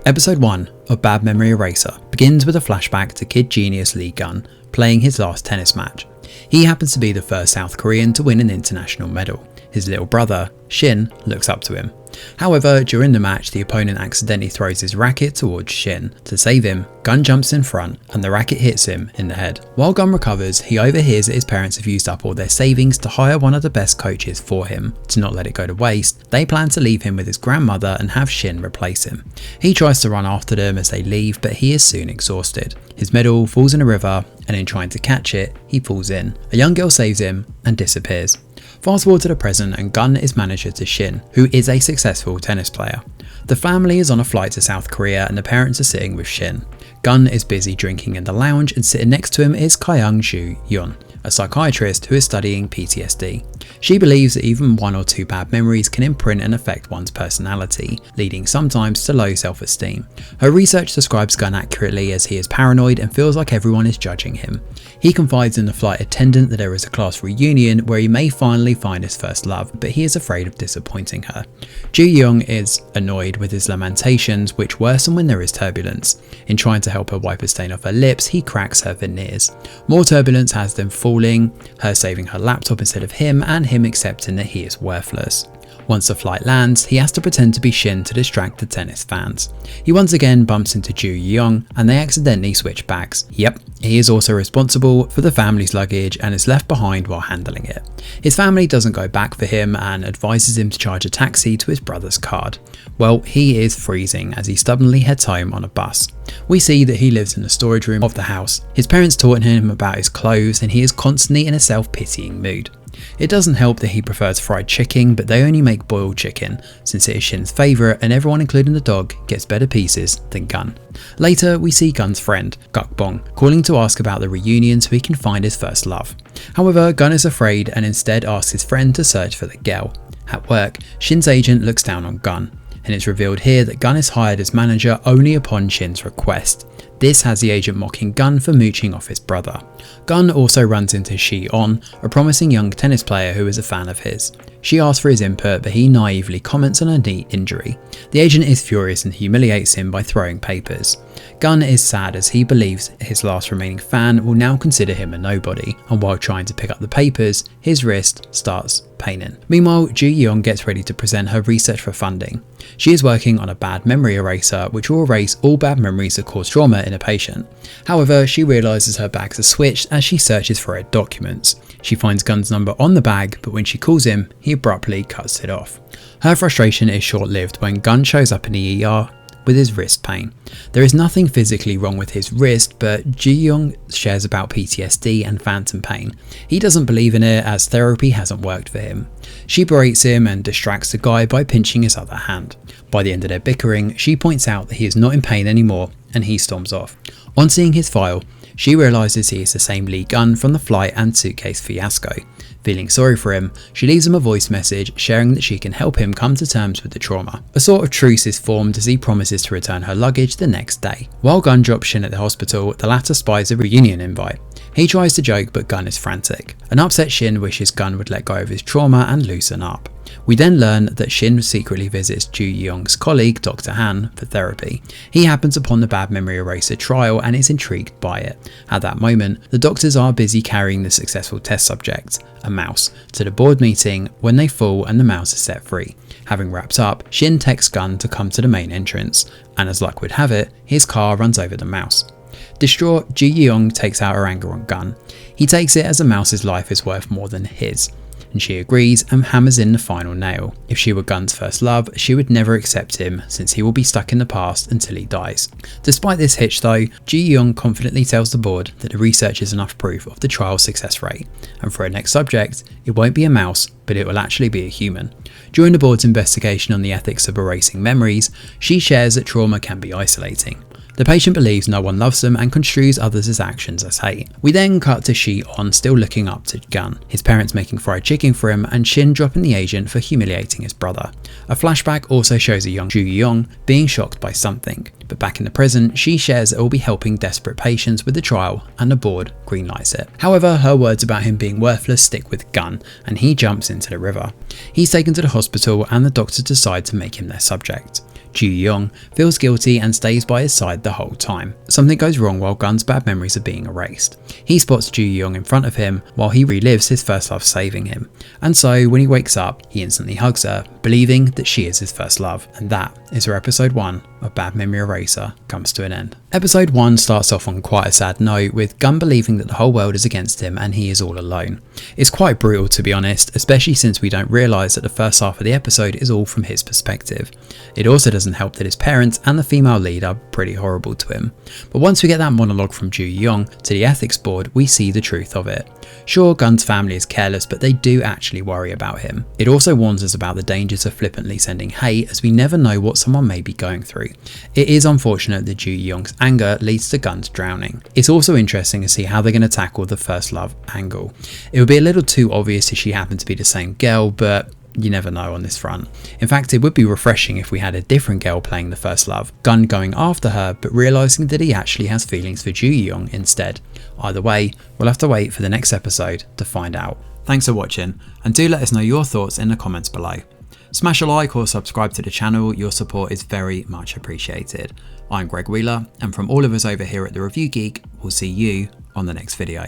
Episode 1 of Bad Memory Eraser begins with a flashback to Kid Genius Lee Gun playing his last tennis match. He happens to be the first South Korean to win an international medal. His little brother, Shin, looks up to him. However, during the match, the opponent accidentally throws his racket towards Shin. To save him, Gun jumps in front and the racket hits him in the head. While Gun recovers, he overhears that his parents have used up all their savings to hire one of the best coaches for him. To not let it go to waste, they plan to leave him with his grandmother and have Shin replace him. He tries to run after them as they leave, but he is soon exhausted. His medal falls in a river, and in trying to catch it, he falls in. A young girl saves him and disappears. Fast forward to the present, and Gun is manager to Shin, who is a successful tennis player. The family is on a flight to South Korea and the parents are sitting with Shin. Gun is busy drinking in the lounge, and sitting next to him is Kyung Ju Yeon, a psychiatrist who is studying PTSD. She believes that even one or two bad memories can imprint and affect one's personality, leading sometimes to low self-esteem. Her research describes Gun accurately, as he is paranoid and feels like everyone is judging him. He confides in the flight attendant that there is a class reunion where he may finally find his first love, but he is afraid of disappointing her. Ju Young is annoyed with his lamentations, which worsen when there is turbulence. In trying to help her wipe a stain off her lips, he cracks her veneers. More turbulence has them falling, her saving her laptop instead of him, and him accepting that he is worthless. Once the flight lands, he has to pretend to be Shin to distract the tennis fans. He once again bumps into Ju Young and they accidentally switch bags. Yep, he is also responsible for the family's luggage and is left behind while handling it. His family doesn't go back for him and advises him to charge a taxi to his brother's card. Well, he is freezing as he stubbornly heads home on a bus. We see that he lives in the storage room of the house. His parents taught him about his clothes and he is constantly in a self-pitying mood. It doesn't help that he prefers fried chicken, but they only make boiled chicken, since it is Shin's favourite and everyone including the dog gets better pieces than Gun. Later we see Gun's friend, Guk Bong, calling to ask about the reunion so he can find his first love. However, Gun is afraid and instead asks his friend to search for the girl. At work, Shin's agent looks down on Gun, and it's revealed here that Gun is hired as manager only upon Shin's request. This has the agent mocking Gun for mooching off his brother. Gun also runs into Shi On, a promising young tennis player who is a fan of his. She asks for his input, but he naively comments on her knee injury. The agent is furious and humiliates him by throwing papers. Gun is sad as he believes his last remaining fan will now consider him a nobody, and while trying to pick up the papers, his wrist starts paining. Meanwhile, Ju Yeon gets ready to present her research for funding. She is working on a bad memory eraser which will erase all bad memories that cause trauma in a patient. However, she realises her bags are switched as she searches for her documents. She finds Gun's number on the bag, but when she calls him, he abruptly cuts it off. Her frustration is short-lived when Gun shows up in the ER with his wrist pain. There is nothing physically wrong with his wrist, but Ji Young shares about PTSD and phantom pain. He doesn't believe in it as therapy hasn't worked for him. She berates him and distracts the guy by pinching his other hand. By the end of their bickering, she points out that he is not in pain anymore and he storms off. On seeing his file, she realises he is the same Lee Gun from the flight and suitcase fiasco. Feeling sorry for him, she leaves him a voice message sharing that she can help him come to terms with the trauma. A sort of truce is formed as he promises to return her luggage the next day. While Gun drops Shin at the hospital, the latter spies a reunion invite. He tries to joke, but Gun is frantic. An upset Shin wishes Gun would let go of his trauma and loosen up. We then learn that Shin secretly visits Ju Young's colleague, Dr. Han, for therapy. He happens upon the bad memory eraser trial and is intrigued by it. At that moment, the doctors are busy carrying the successful test subject, a mouse, to the board meeting when they fall and the mouse is set free. Having wrapped up, Shin texts Gun to come to the main entrance, and as luck would have it, his car runs over the mouse. Distraught, Ji Young takes out her anger on Gun. He takes it as the mouse's life is worth more than his, and she agrees and hammers in the final nail. If she were Gun's first love, she would never accept him since he will be stuck in the past until he dies. Despite this hitch though, Ji Young confidently tells the board that the research is enough proof of the trial's success rate, and for her next subject, it won't be a mouse, but it will actually be a human. During the board's investigation on the ethics of erasing memories, she shares that trauma can be isolating. The patient believes no one loves them and construes others' actions as hate. We then cut to Shi On still looking up to Gun, his parents making fried chicken for him and Shin dropping the agent for humiliating his brother. A flashback also shows a young Ju Young being shocked by something, but back in the present, she shares that it will be helping desperate patients with the trial and the board greenlights it. However, her words about him being worthless stick with Gun and he jumps into the river. He's taken to the hospital and the doctors decide to make him their subject. Ju-young feels guilty and stays by his side the whole time. Something goes wrong while Gun's bad memories are being erased. He spots Ju-young in front of him while he relives his first love saving him, and so when he wakes up, he instantly hugs her, believing that she is his first love. And that is where episode 1 of Bad Memory Eraser comes to an end. Episode 1 starts off on quite a sad note, with Gun believing that the whole world is against him and he is all alone. It's quite brutal, to be honest, especially since we don't realise that the first half of the episode is all from his perspective. It also doesn't help that his parents and the female lead are pretty horrible to him. But once we get that monologue from Ju-young to the ethics board, we see the truth of it. Sure, Gun's family is careless, but they do actually worry about him. It also warns us about the dangers of flippantly sending hate, as we never know what someone may be going through. It is unfortunate that Ju-young's anger leads to Gun's drowning. It's also interesting to see how they're going to tackle the first love angle. It would be a little too obvious if she happened to be the same girl, but you never know on this front. In fact, it would be refreshing if we had a different girl playing the first love, Gun going after her but realising that he actually has feelings for Ju-young instead. Either way, we'll have to wait for the next episode to find out. Thanks for watching, and do let us know your thoughts in the comments below. Smash a like or subscribe to the channel, your support is very much appreciated. I'm Greg Wheeler, and from all of us over here at The Review Geek, we'll see you on the next video.